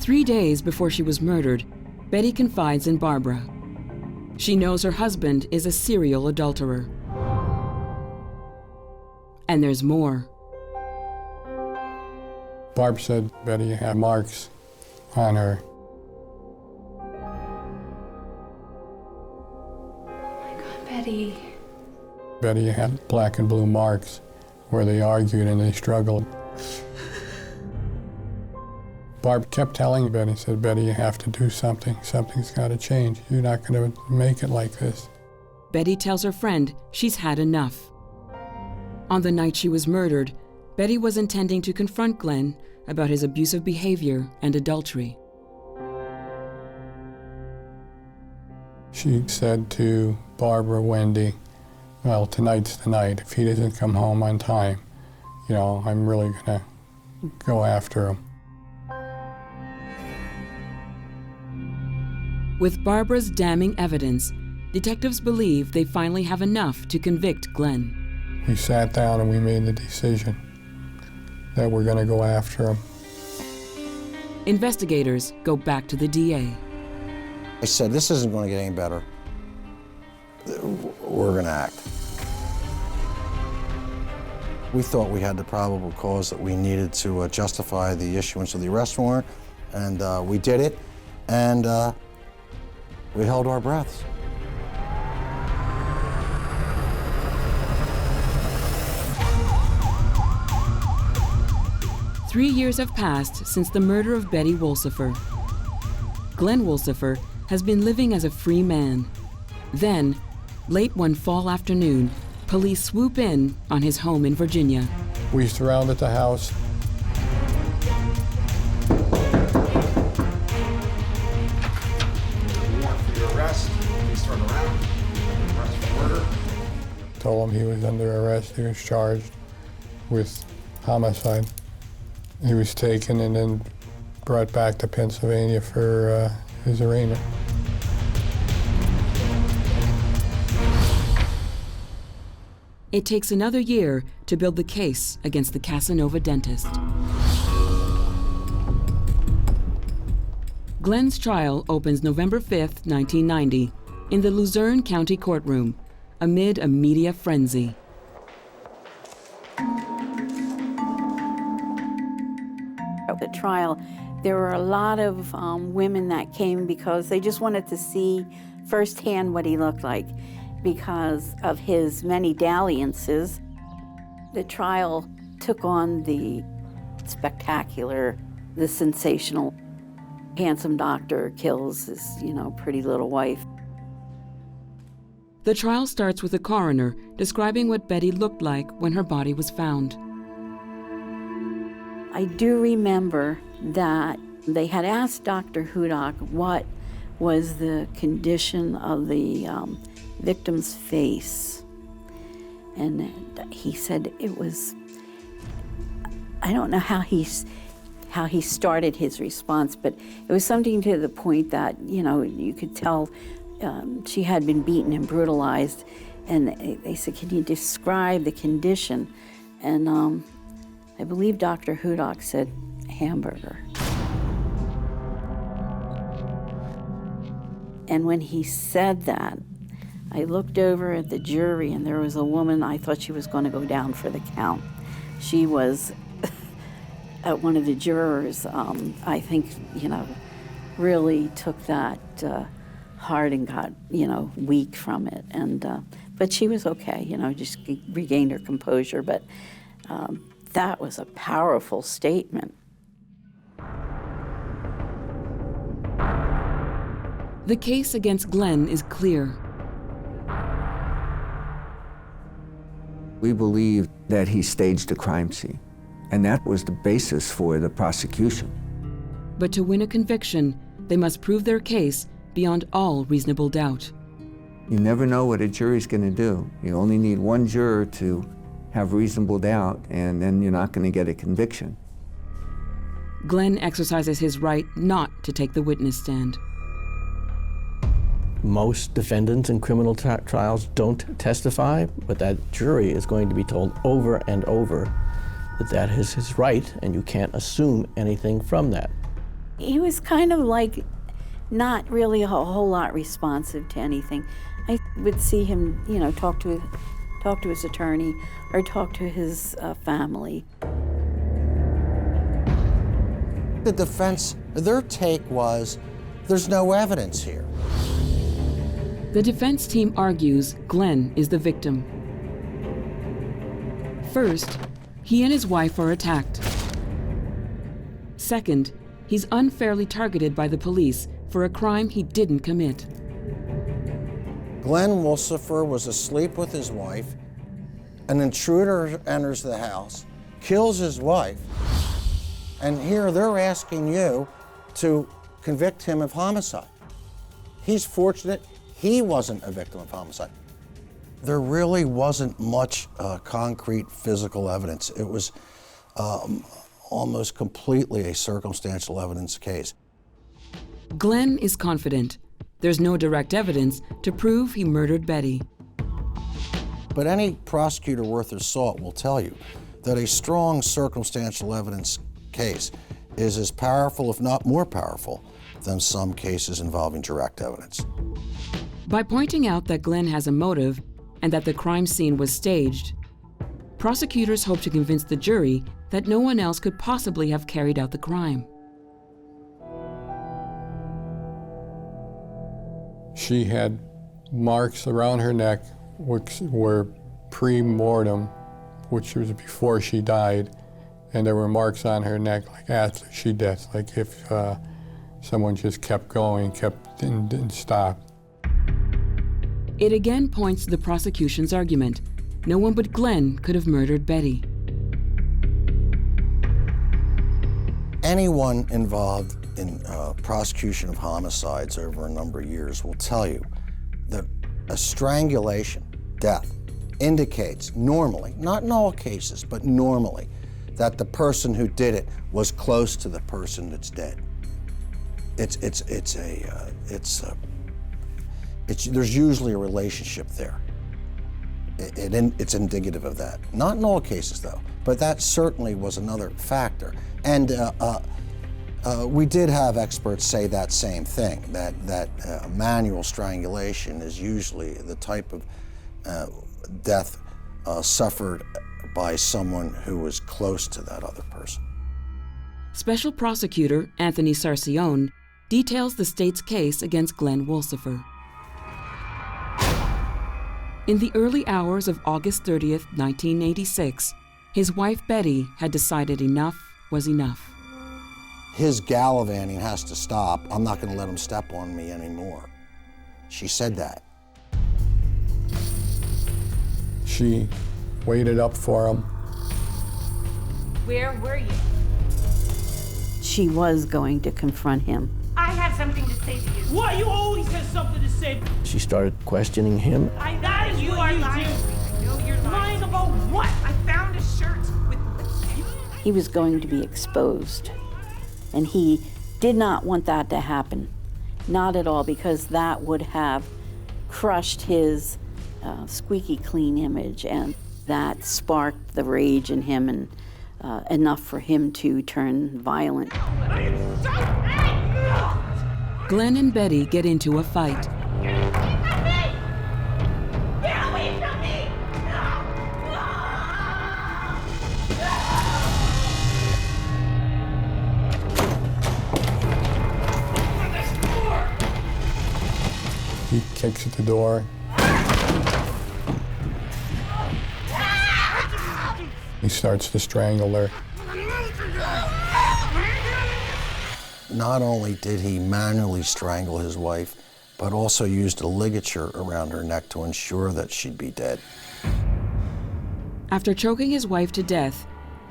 3 days before she was murdered, Betty confides in Barbara. She knows her husband is a serial adulterer. And there's more. Barb said Betty had marks on her. Oh my God, Betty. Betty had black and blue marks where they argued and they struggled. Barb kept telling Betty, said, Betty, you have to do something. Something's got to change. You're not going to make it like this. Betty tells her friend she's had enough. On the night she was murdered, Betty was intending to confront Glenn about his abusive behavior and adultery. She said to Barbara, Wendy, well, tonight's the night. If he doesn't come home on time, you know, I'm really going to go after him. With Barbara's damning evidence, detectives believe they finally have enough to convict Glenn. We sat down and we made the decision that we're going to go after him. Investigators go back to the DA. I said, this isn't going to get any better. We're going to act. We thought we had the probable cause that we needed to justify the issuance of the arrest warrant, and we did it, and we held our breaths. Three years have passed since the murder of Betty Wolsifer. Glenn Wolsifer has been living as a free man. Then, late one fall afternoon, police swoop in on his home in Virginia. We surrounded the house. Warrant for your arrest. Please turn around. Arrest for murder. Told him he was under arrest. He was charged with homicide. He was taken and then brought back to Pennsylvania for his arraignment. It takes another year to build the case against the Casanova dentist. Glenn's trial opens November 5th, 1990, in the Luzerne County courtroom, amid a media frenzy. At the trial, there were a lot of women that came because they just wanted to see firsthand what he looked like. Because of his many dalliances, the trial took on the spectacular, the sensational. Handsome doctor kills his, pretty little wife. The trial starts with a coroner describing what Betty looked like when her body was found. I do remember that they had asked Dr. Hudak what was the condition of the victim's face. And he said it was, I don't know how he started his response, but it was something to the point that, you could tell she had been beaten and brutalized. And they said, can you describe the condition? And I believe Dr. Hudak said, hamburger. And when he said that, I looked over at the jury, and there was a woman, I thought she was going to go down for the count. She was one of the jurors, I think, really took that hard and got, weak from it. And but she was okay, just regained her composure. But that was a powerful statement. The case against Glenn is clear. We believe that he staged a crime scene, and that was the basis for the prosecution. But to win a conviction, they must prove their case beyond all reasonable doubt. You never know what a jury's going to do. You only need one juror to have reasonable doubt, and then you're not going to get a conviction. Glenn exercises his right not to take the witness stand. Most defendants in criminal trials don't testify, but that jury is going to be told over and over that that is his right, and you can't assume anything from that. He was kind of like not really a whole lot responsive to anything. I would see him, talk to his attorney or talk to his family. The defense, their take was, there's no evidence here. The defense team argues Glenn is the victim. First, he and his wife are attacked. Second, he's unfairly targeted by the police for a crime he didn't commit. Glenn Wolsifer was asleep with his wife. An intruder enters the house, kills his wife, and here they're asking you to convict him of homicide. He's fortunate he wasn't a victim of homicide. There really wasn't much concrete physical evidence. It was almost completely a circumstantial evidence case. Glenn is confident. There's no direct evidence to prove he murdered Betty. But any prosecutor worth their salt will tell you that a strong circumstantial evidence case is as powerful, if not more powerful, than some cases involving direct evidence. By pointing out that Glenn has a motive and that the crime scene was staged, prosecutors hope to convince the jury that no one else could possibly have carried out the crime. She had marks around her neck, which were pre-mortem, which was before she died, and there were marks on her neck like after she died, like if someone just kept going, didn't stop. It again points to the prosecution's argument. No one but Glenn could have murdered Betty. Anyone involved in prosecution of homicides over a number of years will tell you that a strangulation, death, indicates normally, not in all cases, but normally, that the person who did it was close to the person that's dead. There's usually a relationship there. It's indicative of that. Not in all cases, though, but that certainly was another factor. And we did have experts say that same thing, that manual strangulation is usually the type of death suffered by someone who was close to that other person. Special Prosecutor Anthony Sarcione details the state's case against Glenn Wolsifer. In the early hours of August 30th, 1986, his wife Betty had decided enough was enough. His gallivanting has to stop. I'm not going to let him step on me anymore. She said that. She waited up for him. Where were you? She was going to confront him. I have something to say to you. Why? You always have something to say. She started questioning him. That is You what are you lying. do. I know you're Lying about what? I found a shirt with... He was going to be exposed. And he did not want that to happen. Not at all, because that would have crushed his squeaky clean image, and that sparked the rage in him and enough for him to turn violent. Glenn and Betty get into a fight. Get away from me! He kicks at the door. He starts to strangle her. Not only did he manually strangle his wife, but also used a ligature around her neck to ensure that she'd be dead. After choking his wife to death,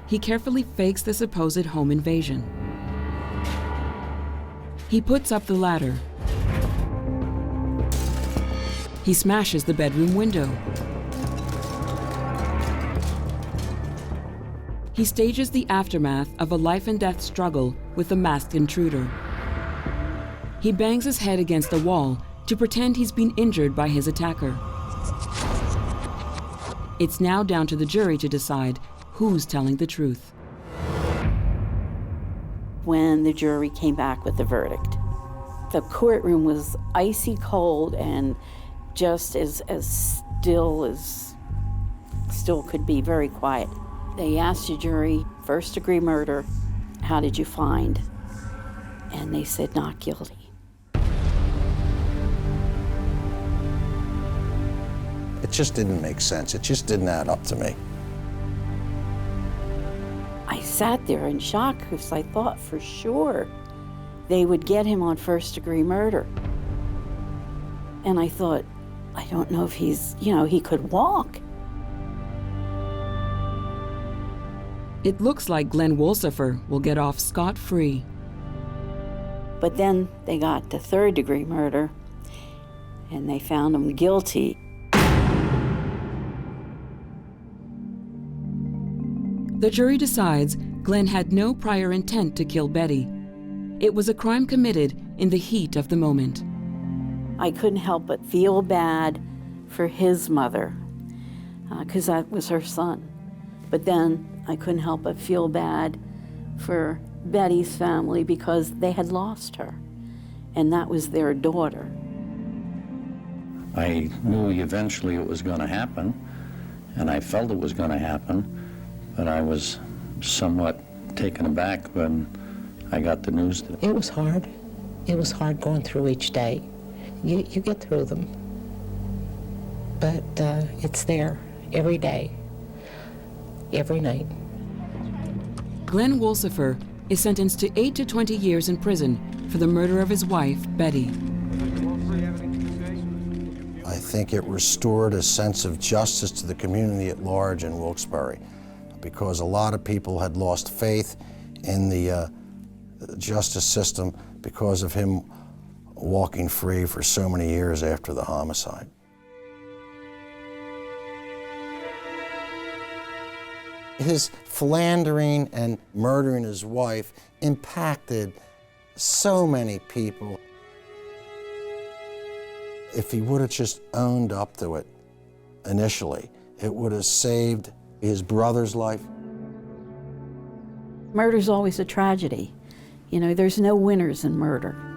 he carefully fakes the supposed home invasion. He puts up the ladder. He smashes the bedroom window. He stages the aftermath of a life-and-death struggle with the masked intruder. He bangs his head against the wall to pretend he's been injured by his attacker. It's now down to the jury to decide who's telling the truth. when the jury came back with the verdict. The courtroom was icy cold and just as still could be, very quiet. They asked the jury, first-degree murder, how did you find? And they said not guilty. It just didn't make sense. It just didn't add up to me. I sat there in shock because I thought for sure they would get him on first-degree murder. And I thought, I don't know if he's, he could walk. It looks like Glenn Wolsifer will get off scot-free. But then they got to third-degree murder, and they found him guilty. The jury decides Glenn had no prior intent to kill Betty. It was a crime committed in the heat of the moment. I couldn't help but feel bad for his mother, because that was her son. But then I couldn't help but feel bad for Betty's family because they had lost her, and that was their daughter. I knew eventually it was going to happen, and I felt it was going to happen, but I was somewhat taken aback when I got the news. It was hard. It was hard going through each day. You get through them, but it's there every day, every night. Glenn Wolsifer is sentenced to 8 to 20 years in prison for the murder of his wife, Betty. I think it restored a sense of justice to the community at large in Wilkes-Barre, because a lot of people had lost faith in the justice system because of him walking free for so many years after the homicide. His philandering and murdering his wife impacted so many people. If he would have just owned up to it initially, it would have saved his brother's life. Murder's always a tragedy. There's no winners in murder.